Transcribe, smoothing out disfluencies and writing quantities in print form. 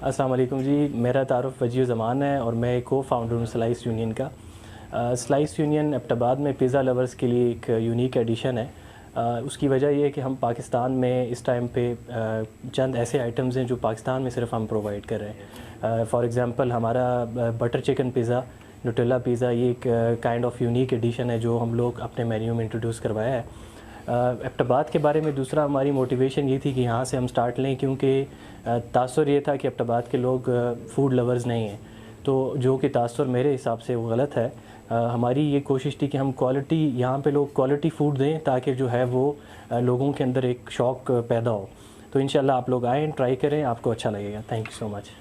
अस्सलाम वालेकुम जी, मेरा तारुफ़ वजीह ज़मान है और मैं को फाउंडर हूँ स्लाइस यूनियन का। स्लाइस यूनियन एबटाबाद में पिज़्ज़ा लवर्स के लिए एक यूनिक एडिशन है। उसकी वजह ये है कि हम पाकिस्तान में इस टाइम पे चंद ऐसे आइटम्स हैं जो पाकिस्तान में सिर्फ हम प्रोवाइड कर रहे हैं। फॉर एग्ज़ाम्पल हमारा butter chicken pizza, Nutella pizza, ये एक काइंड ऑफ यूनिक एडिशन है जो हम लोग अपने मेन्यू में इंट्रोड्यूस करवाया है। एबटाबाद के बारे में दूसरा हमारी मोटिवेशन ये थी कि यहाँ से हम स्टार्ट लें, क्योंकि तासुर ये था कि एबटाबाद के लोग फ़ूड लवर्स नहीं हैं, तो जो कि तासुर मेरे हिसाब से वो गलत है। हमारी ये कोशिश थी कि हम क्वालिटी, यहाँ पे लोग क्वालिटी फ़ूड दें ताकि जो है वो लोगों के अंदर एक शौक़ पैदा हो। तो इंशाल्लाह आप लोग आएँ, ट्राई करें, आपको अच्छा लगेगा। Thank you so much.